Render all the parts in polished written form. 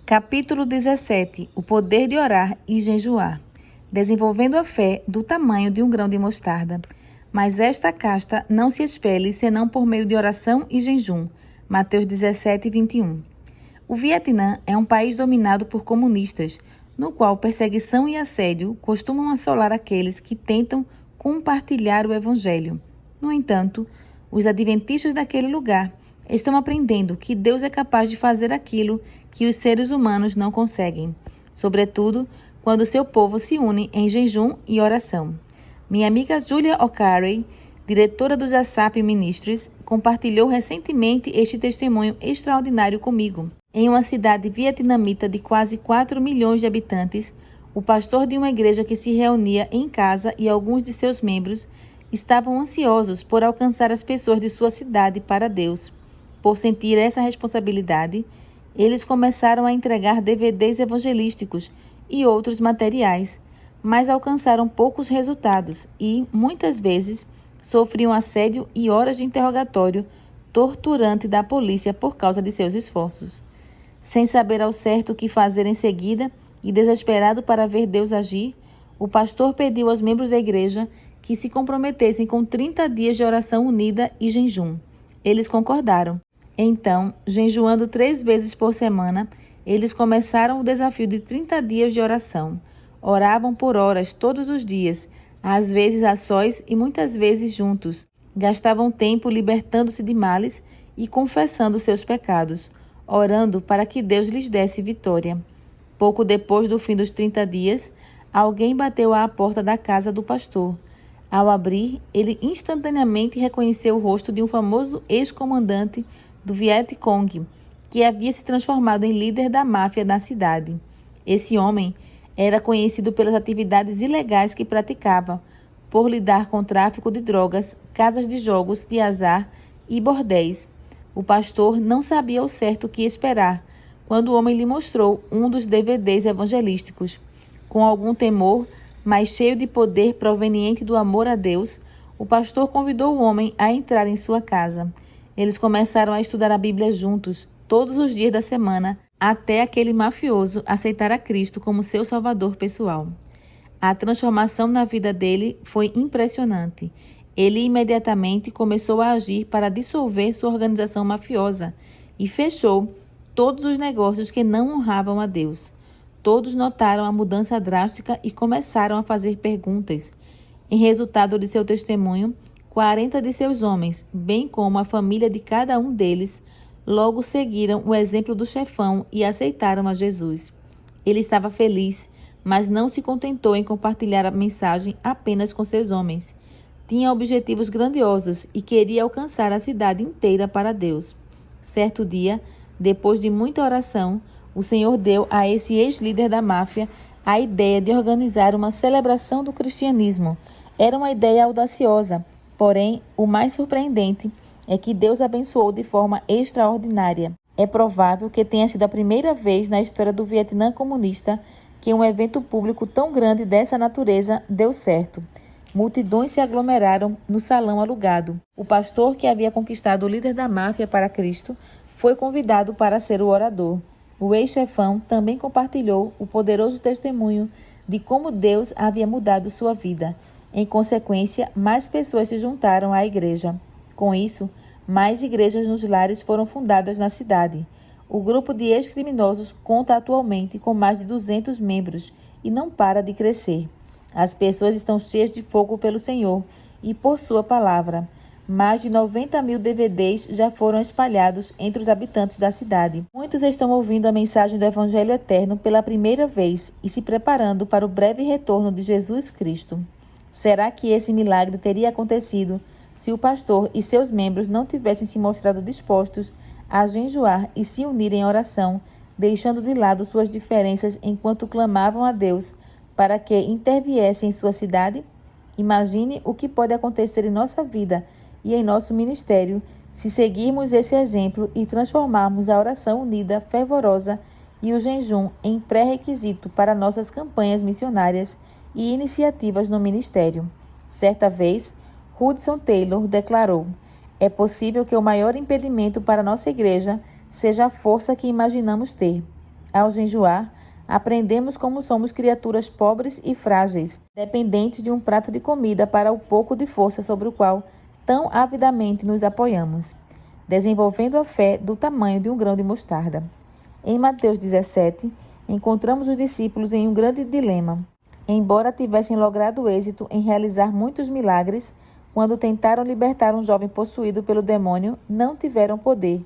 Capítulo 17. O poder de orar e jejuar. Desenvolvendo a fé do tamanho de um grão de mostarda. Mas esta casta não se expele senão por meio de oração e jejum. Mateus 17, 21. O Vietnã é um país dominado por comunistas, no qual perseguição e assédio costumam assolar aqueles que tentam compartilhar o Evangelho. No entanto, os adventistas daquele lugar estão aprendendo que Deus é capaz de fazer aquilo que os seres humanos não conseguem, sobretudo quando seu povo se une em jejum e oração. Minha amiga Julia O'Carey, diretora dos ASAP Ministries, compartilhou recentemente este testemunho extraordinário comigo. Em uma cidade vietnamita de quase 4 milhões de habitantes, o pastor de uma igreja que se reunia em casa e alguns de seus membros estavam ansiosos por alcançar as pessoas de sua cidade para Deus. Por sentir essa responsabilidade, eles começaram a entregar DVDs evangelísticos e outros materiais, mas alcançaram poucos resultados e, muitas vezes, sofriam assédio e horas de interrogatório torturante da polícia por causa de seus esforços. Sem saber ao certo o que fazer em seguida e desesperado para ver Deus agir, o pastor pediu aos membros da igreja que se comprometessem com 30 dias de oração unida e jejum. Eles concordaram. Então, jejuando 3 vezes por semana, eles começaram o desafio de 30 dias de oração. Oravam por horas todos os dias, às vezes a sós e muitas vezes juntos. Gastavam tempo libertando-se de males e confessando seus pecados, orando para que Deus lhes desse vitória. Pouco depois do fim dos 30 dias, alguém bateu à porta da casa do pastor. Ao abrir, ele instantaneamente reconheceu o rosto de um famoso ex-comandante do Viet Cong, que havia se transformado em líder da máfia na cidade. Esse homem era conhecido pelas atividades ilegais que praticava, por lidar com tráfico de drogas, casas de jogos de azar e bordéis. O pastor não sabia ao certo o que esperar, quando o homem lhe mostrou um dos DVDs evangelísticos. Com algum temor, mas cheio de poder proveniente do amor a Deus, o pastor convidou o homem a entrar em sua casa. Eles começaram a estudar a Bíblia juntos, todos os dias da semana, até aquele mafioso aceitar a Cristo como seu salvador pessoal. A transformação na vida dele foi impressionante. Ele imediatamente começou a agir para dissolver sua organização mafiosa e fechou todos os negócios que não honravam a Deus. Todos notaram a mudança drástica e começaram a fazer perguntas. Em resultado de seu testemunho, 40 de seus homens, bem como a família de cada um deles, logo seguiram o exemplo do chefão e aceitaram a Jesus. Ele estava feliz, mas não se contentou em compartilhar a mensagem apenas com seus homens. Tinha objetivos grandiosos e queria alcançar a cidade inteira para Deus. Certo dia, depois de muita oração, o Senhor deu a esse ex-líder da máfia a ideia de organizar uma celebração do cristianismo. Era uma ideia audaciosa, porém, o mais surpreendente é que Deus abençoou de forma extraordinária. É provável que tenha sido a primeira vez na história do Vietnã comunista que um evento público tão grande dessa natureza deu certo. Multidões se aglomeraram no salão alugado. O pastor, que havia conquistado o líder da máfia para Cristo, foi convidado para ser o orador. O ex-chefão também compartilhou o poderoso testemunho de como Deus havia mudado sua vida. Em consequência, mais pessoas se juntaram à igreja. Com isso, mais igrejas nos lares foram fundadas na cidade. O grupo de ex-criminosos conta atualmente com mais de 200 membros e não para de crescer. As pessoas estão cheias de fogo pelo Senhor e por sua palavra. Mais de 90 mil DVDs já foram espalhados entre os habitantes da cidade. Muitos estão ouvindo a mensagem do Evangelho Eterno pela primeira vez e se preparando para o breve retorno de Jesus Cristo. Será que esse milagre teria acontecido se o pastor e seus membros não tivessem se mostrado dispostos a jejuar e se unirem em oração, deixando de lado suas diferenças enquanto clamavam a Deus para que interviesse em sua cidade? Imagine o que pode acontecer em nossa vida e em nosso ministério se seguirmos esse exemplo e transformarmos a oração unida, fervorosa e o jejum em pré-requisito para nossas campanhas missionárias e iniciativas no ministério. Certa vez, Hudson Taylor declarou: "É possível que o maior impedimento para nossa igreja seja a força que imaginamos ter. Ao jejuar, aprendemos como somos criaturas pobres e frágeis, dependentes de um prato de comida para o pouco de força sobre o qual tão avidamente nos apoiamos, desenvolvendo a fé do tamanho de um grão de mostarda. Em Mateus 17, encontramos os discípulos em um grande dilema. Embora tivessem logrado êxito em realizar muitos milagres, quando tentaram libertar um jovem possuído pelo demônio, não tiveram poder.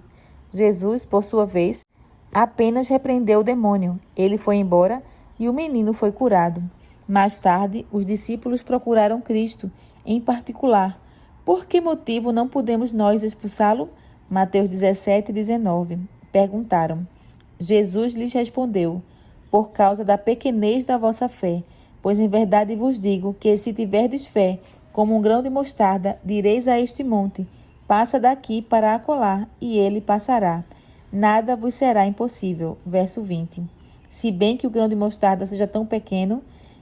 Jesus, por sua vez, apenas repreendeu o demônio. Ele foi embora e o menino foi curado. Mais tarde, os discípulos procuraram Cristo, em particular. Por que motivo não podemos nós expulsá-lo? Mateus 17, 19. Perguntaram. Jesus lhes respondeu: por causa da pequenez da vossa fé, pois em verdade vos digo que se tiverdes fé, como um grão de mostarda, direis a este monte: passa daqui para acolá, e ele passará. Nada vos será impossível. Verso 20. Se bem que o grão de mostarda seja tão pequeno,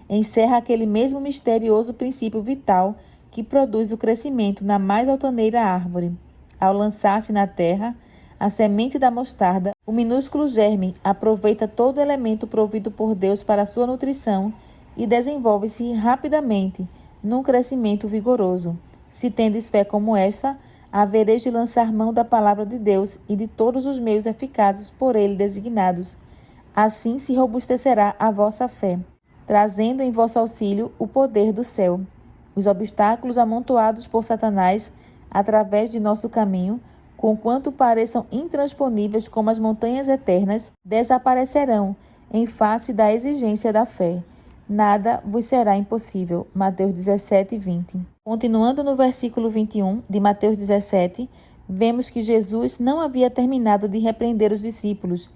encerra aquele mesmo misterioso princípio vital que produz o crescimento na mais altaneira árvore. Ao lançar-se na terra, a semente da mostarda, o minúsculo germe aproveita todo o elemento provido por Deus para a sua nutrição e desenvolve-se rapidamente num crescimento vigoroso. Se tendes fé como esta, havereis de lançar mão da palavra de Deus e de todos os meios eficazes por ele designados. Assim se robustecerá a vossa fé, trazendo em vosso auxílio o poder do céu. Os obstáculos amontoados por Satanás através de nosso caminho, conquanto pareçam intransponíveis como as montanhas eternas, desaparecerão em face da exigência da fé. Nada vos será impossível. Mateus 17, 20. Continuando no versículo 21 de Mateus 17, vemos que Jesus não havia terminado de repreender os discípulos.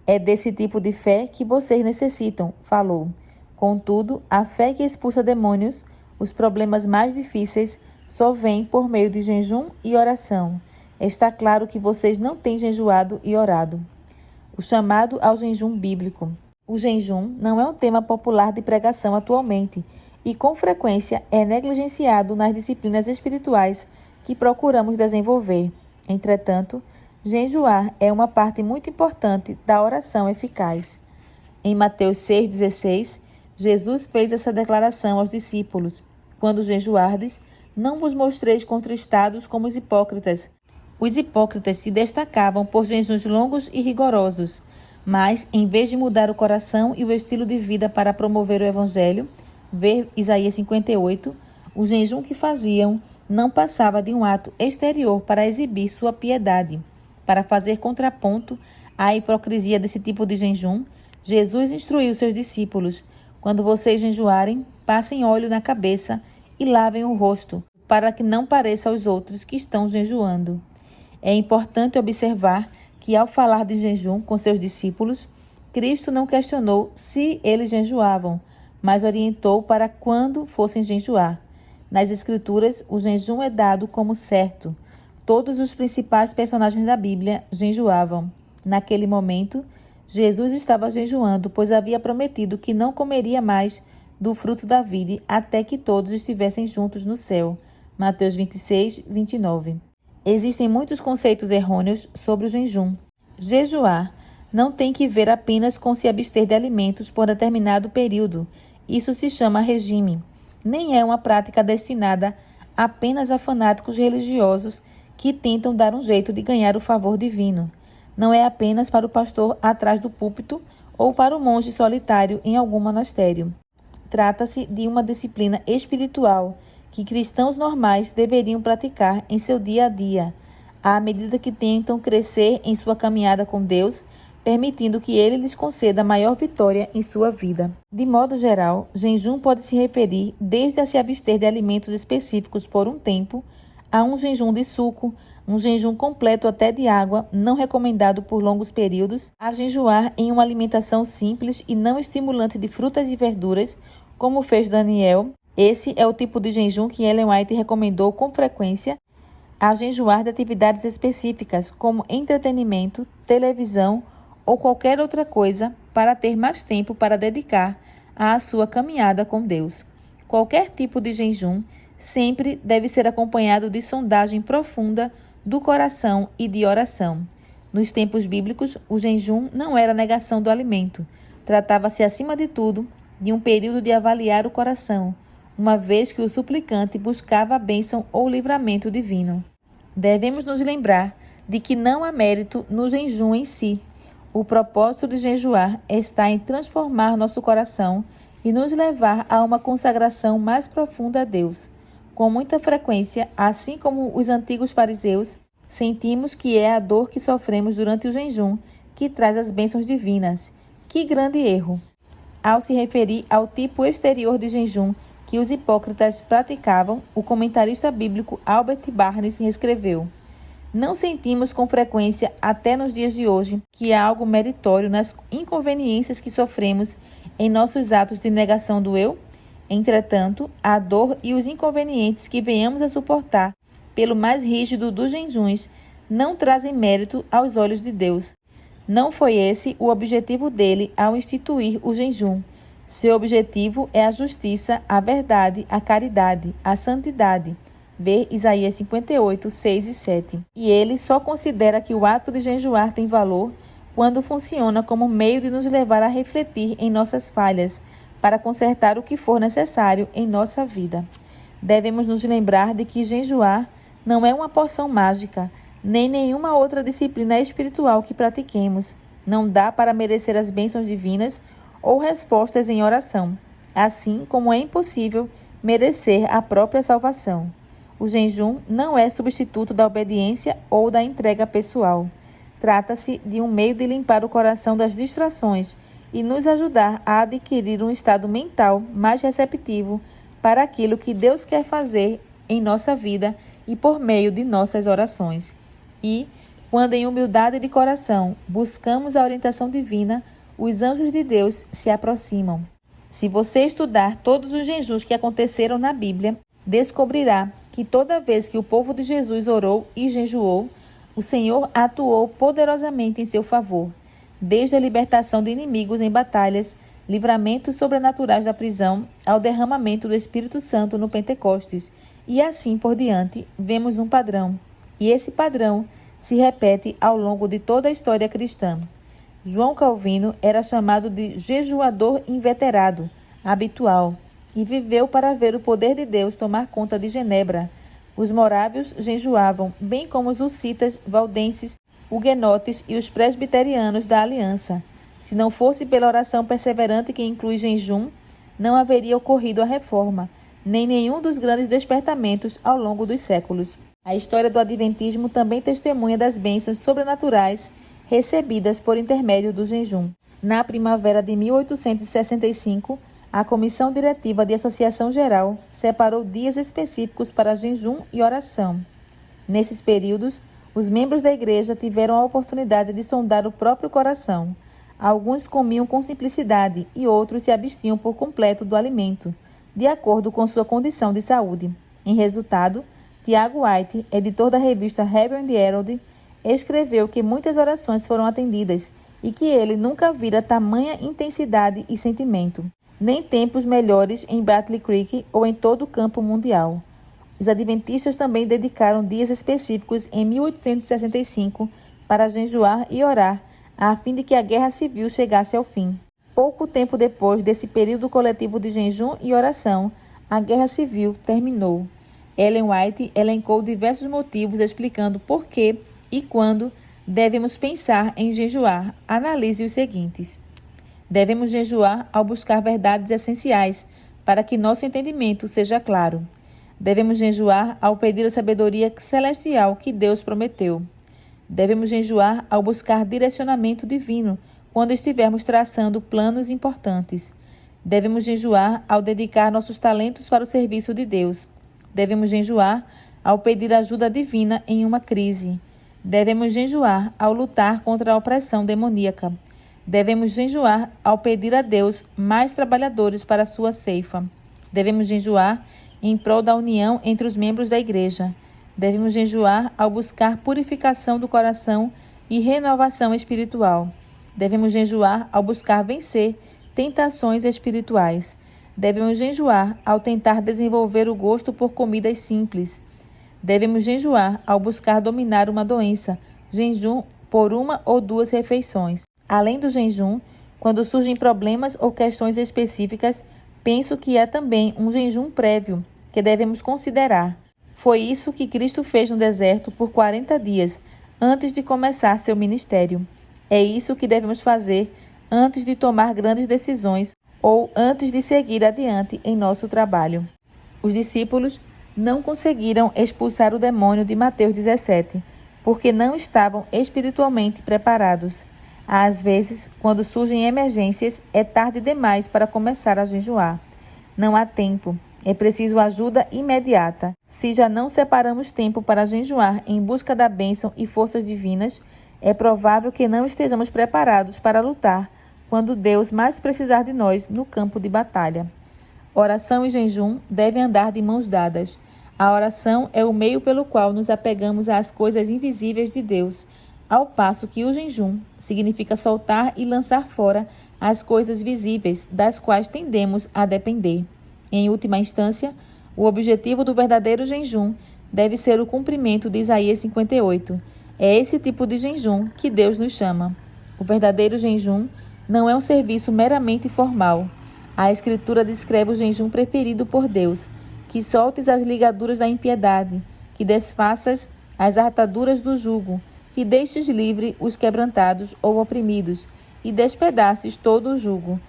É desse tipo de fé que vocês necessitam, falou. Contudo, a fé que expulsa demônios, os problemas mais difíceis, só vem por meio de jejum e oração. Está claro que vocês não têm jejuado e orado. O chamado ao jejum bíblico. O jejum não é um tema popular de pregação atualmente e, com frequência, é negligenciado nas disciplinas espirituais que procuramos desenvolver. Entretanto, jejuar é uma parte muito importante da oração eficaz. Em Mateus 6,16, Jesus fez essa declaração aos discípulos: quando jejuardes, não vos mostreis contristados como os hipócritas. Os hipócritas se destacavam por jejuns longos e rigorosos, mas, em vez de mudar o coração e o estilo de vida para promover o evangelho, ver Isaías 58, o jejum que faziam não passava de um ato exterior para exibir sua piedade. Para fazer contraponto à hipocrisia desse tipo de jejum, Jesus instruiu seus discípulos: quando vocês jejuarem, passem óleo na cabeça e lavem o rosto, para que não pareça aos outros que estão jejuando. É importante observar que, ao falar de jejum com seus discípulos, Cristo não questionou se eles jejuavam, mas orientou para quando fossem jejuar. Nas Escrituras, o jejum é dado como certo. Todos os principais personagens da Bíblia jejuavam. Naquele momento, Jesus estava jejuando, pois havia prometido que não comeria mais do fruto da vide até que todos estivessem juntos no céu. Mateus 26, 29. Existem muitos conceitos errôneos sobre o jejum. Jejuar não tem que ver apenas com se abster de alimentos por determinado período. Isso se chama regime. Nem é uma prática destinada apenas a fanáticos religiosos que tentam dar um jeito de ganhar o favor divino. Não é apenas para o pastor atrás do púlpito ou para o monge solitário em algum monastério. Trata-se de uma disciplina espiritual que cristãos normais deveriam praticar em seu dia a dia, à medida que tentam crescer em sua caminhada com Deus, permitindo que Ele lhes conceda maior vitória em sua vida. De modo geral, jejum pode se referir desde a se abster de alimentos específicos por um tempo, a um jejum de suco, um jejum completo até de água, não recomendado por longos períodos, a jejuar em uma alimentação simples e não estimulante de frutas e verduras, como fez Daniel. Esse é o tipo de jejum que Ellen White recomendou com frequência, a jejuar de atividades específicas, como entretenimento, televisão ou qualquer outra coisa, para ter mais tempo para dedicar à sua caminhada com Deus. Qualquer tipo de jejum sempre deve ser acompanhado de sondagem profunda do coração e de oração. Nos tempos bíblicos, o jejum não era negação do alimento. Tratava-se, acima de tudo, de um período de avaliar o coração, uma vez que o suplicante buscava a bênção ou livramento divino. Devemos nos lembrar de que não há mérito no jejum em si. O propósito de jejuar está em transformar nosso coração e nos levar a uma consagração mais profunda a Deus. Com muita frequência, assim como os antigos fariseus, sentimos que é a dor que sofremos durante o jejum que traz as bênçãos divinas. Que grande erro! Ao se referir ao tipo exterior de jejum que os hipócritas praticavam, o comentarista bíblico Albert Barnes escreveu: não sentimos com frequência, até nos dias de hoje, que há algo meritório nas inconveniências que sofremos em nossos atos de negação do eu? Entretanto, a dor e os inconvenientes que venhamos a suportar pelo mais rígido dos jejuns não trazem mérito aos olhos de Deus. Não foi esse o objetivo dele ao instituir o jejum. Seu objetivo é a justiça, a verdade, a caridade, a santidade. Vê Isaías 58, 6 e 7. E ele só considera que o ato de jejuar tem valor quando funciona como meio de nos levar a refletir em nossas falhas, para consertar o que for necessário em nossa vida. Devemos nos lembrar de que jejuar não é uma poção mágica, nem nenhuma outra disciplina espiritual que pratiquemos. Não dá para merecer as bênçãos divinas ou respostas em oração, assim como é impossível merecer a própria salvação. O jejum não é substituto da obediência ou da entrega pessoal. Trata-se de um meio de limpar o coração das distrações e nos ajudar a adquirir um estado mental mais receptivo para aquilo que Deus quer fazer em nossa vida e por meio de nossas orações. E, quando em humildade de coração buscamos a orientação divina, os anjos de Deus se aproximam. Se você estudar todos os jejuns que aconteceram na Bíblia, descobrirá que toda vez que o povo de Jesus orou e jejuou, o Senhor atuou poderosamente em seu favor, desde a libertação de inimigos em batalhas, livramentos sobrenaturais da prisão, ao derramamento do Espírito Santo no Pentecostes, e assim por diante, vemos um padrão. E esse padrão se repete ao longo de toda a história cristã. João Calvino era chamado de jejuador inveterado, habitual, e viveu para ver o poder de Deus tomar conta de Genebra. Os morávios jejuavam, bem como os hussitas, valdenses, huguenotes e os presbiterianos da aliança. Se não fosse pela oração perseverante que inclui jejum, não haveria ocorrido a reforma, nem nenhum dos grandes despertamentos ao longo dos séculos. A história do adventismo também testemunha das bênçãos sobrenaturais recebidas por intermédio do jejum. Na primavera de 1865, a Comissão Diretiva de Associação Geral separou dias específicos para jejum e oração. Nesses períodos, os membros da igreja tiveram a oportunidade de sondar o próprio coração. Alguns comiam com simplicidade e outros se abstinham por completo do alimento, de acordo com sua condição de saúde. Em resultado, Tiago White, editor da revista Heaven and Herald, escreveu que muitas orações foram atendidas e que ele nunca vira tamanha intensidade e sentimento, nem tempos melhores em Battle Creek ou em todo o campo mundial. Os adventistas também dedicaram dias específicos em 1865 para jejuar e orar, a fim de que a guerra civil chegasse ao fim. Pouco tempo depois desse período coletivo de jejum e oração, a guerra civil terminou. Ellen White elencou diversos motivos explicando por que e quando devemos pensar em jejuar. Analise os seguintes. Devemos jejuar ao buscar verdades essenciais para que nosso entendimento seja claro. Devemos jejuar ao pedir a sabedoria celestial que Deus prometeu. Devemos jejuar ao buscar direcionamento divino quando estivermos traçando planos importantes. Devemos jejuar ao dedicar nossos talentos para o serviço de Deus. Devemos jejuar ao pedir ajuda divina em uma crise. Devemos jejuar ao lutar contra a opressão demoníaca. Devemos jejuar ao pedir a Deus mais trabalhadores para a sua ceifa. Devemos jejuar em prol da união entre os membros da igreja. Devemos jejuar ao buscar purificação do coração e renovação espiritual. Devemos jejuar ao buscar vencer tentações espirituais. Devemos jejuar ao tentar desenvolver o gosto por comidas simples. Devemos jejuar ao buscar dominar uma doença. Jejum por 1 ou 2 refeições. Além do jejum, quando surgem problemas ou questões específicas, penso que é também um jejum prévio que devemos considerar. Foi isso que Cristo fez no deserto por 40 dias, antes de começar seu ministério. É isso que devemos fazer antes de tomar grandes decisões ou antes de seguir adiante em nosso trabalho. Os discípulos não conseguiram expulsar o demônio de Mateus 17, porque não estavam espiritualmente preparados. Às vezes, quando surgem emergências, é tarde demais para começar a jejuar. Não há tempo. É preciso ajuda imediata. Se já não separamos tempo para jejuar em busca da bênção e forças divinas, é provável que não estejamos preparados para lutar quando Deus mais precisar de nós no campo de batalha. Oração e jejum devem andar de mãos dadas. A oração é o meio pelo qual nos apegamos às coisas invisíveis de Deus, ao passo que o jejum significa soltar e lançar fora as coisas visíveis das quais tendemos a depender. Em última instância, o objetivo do verdadeiro jejum deve ser o cumprimento de Isaías 58. É esse tipo de jejum que Deus nos chama. O verdadeiro jejum não é um serviço meramente formal. A Escritura descreve o jejum preferido por Deus, que soltes as ligaduras da impiedade, que desfaças as ataduras do jugo, que deixes livre os quebrantados ou oprimidos, e despedaces todo o jugo.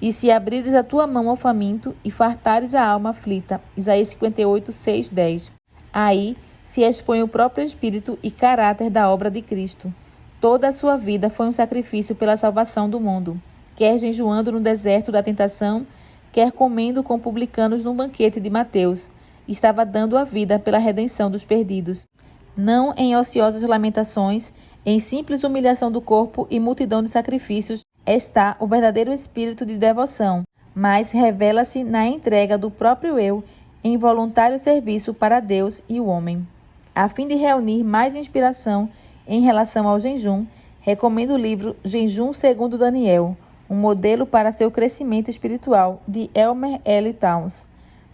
E se abrires a tua mão ao faminto e fartares a alma aflita. Isaías 58, 6, 10. Aí se expõe o próprio espírito e caráter da obra de Cristo. Toda a sua vida foi um sacrifício pela salvação do mundo, quer jejuando no deserto da tentação, quer comendo com publicanos no banquete de Mateus. Estava dando a vida pela redenção dos perdidos. Não em ociosas lamentações, em simples humilhação do corpo e multidão de sacrifícios, está o verdadeiro espírito de devoção, mas revela-se na entrega do próprio eu em voluntário serviço para Deus e o homem. A fim de reunir mais inspiração em relação ao jejum, recomendo o livro Jejum segundo Daniel, um modelo para seu crescimento espiritual, de Elmer L. Towns.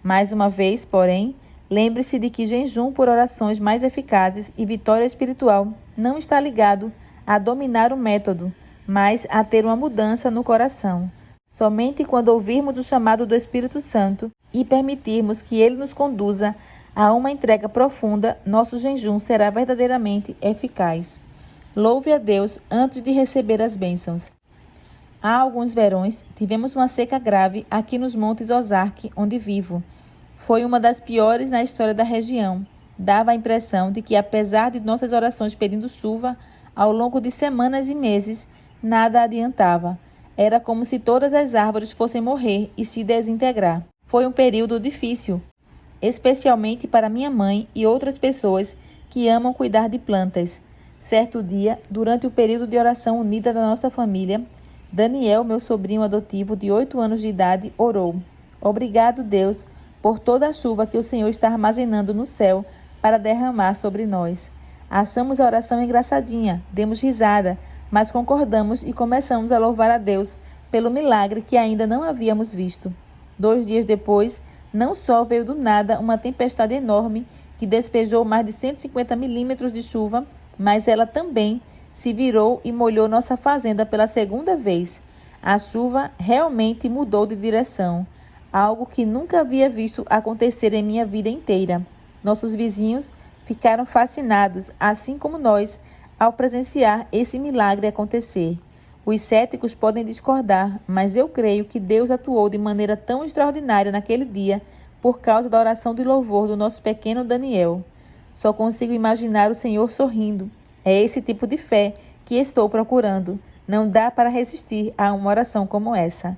Mais uma vez, porém, lembre-se de que jejum por orações mais eficazes e vitória espiritual não está ligado a dominar o método, mas a ter uma mudança no coração. Somente quando ouvirmos o chamado do Espírito Santo e permitirmos que ele nos conduza a uma entrega profunda, nosso jejum será verdadeiramente eficaz. Louve a Deus antes de receber as bênçãos. Há alguns verões, tivemos uma seca grave aqui nos Montes Ozark, onde vivo. Foi uma das piores na história da região. Dava a impressão de que, apesar de nossas orações pedindo chuva, ao longo de semanas e meses, nada adiantava. Era como se todas as árvores fossem morrer e se desintegrar. Foi um período difícil, especialmente para minha mãe e outras pessoas que amam cuidar de plantas. Certo dia, durante o período de oração unida da nossa família, Daniel, meu sobrinho adotivo de 8 anos de idade, orou: Obrigado, Deus, por toda a chuva que o Senhor está armazenando no céu para derramar sobre nós. Achamos a oração engraçadinha, demos risada, mas concordamos e começamos a louvar a Deus pelo milagre que ainda não havíamos visto. 2 dias depois, não só veio do nada uma tempestade enorme que despejou mais de 150 milímetros de chuva, mas ela também se virou e molhou nossa fazenda pela segunda vez. A chuva realmente mudou de direção, algo que nunca havia visto acontecer em minha vida inteira. Nossos vizinhos ficaram fascinados, assim como nós, ao presenciar esse milagre acontecer. Os céticos podem discordar, mas eu creio que Deus atuou de maneira tão extraordinária naquele dia por causa da oração de louvor do nosso pequeno Daniel. Só consigo imaginar o Senhor sorrindo. É esse tipo de fé que estou procurando. Não dá para resistir a uma oração como essa.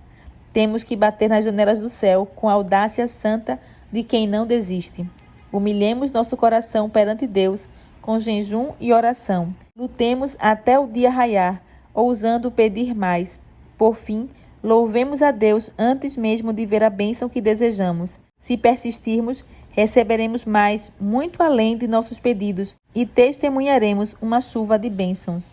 Temos que bater nas janelas do céu com a audácia santa de quem não desiste. Humilhemos nosso coração perante Deus com jejum e oração. Lutemos até o dia raiar, ousando pedir mais. Por fim, louvemos a Deus antes mesmo de ver a bênção que desejamos. Se persistirmos, receberemos mais, muito além de nossos pedidos, e testemunharemos uma chuva de bênçãos.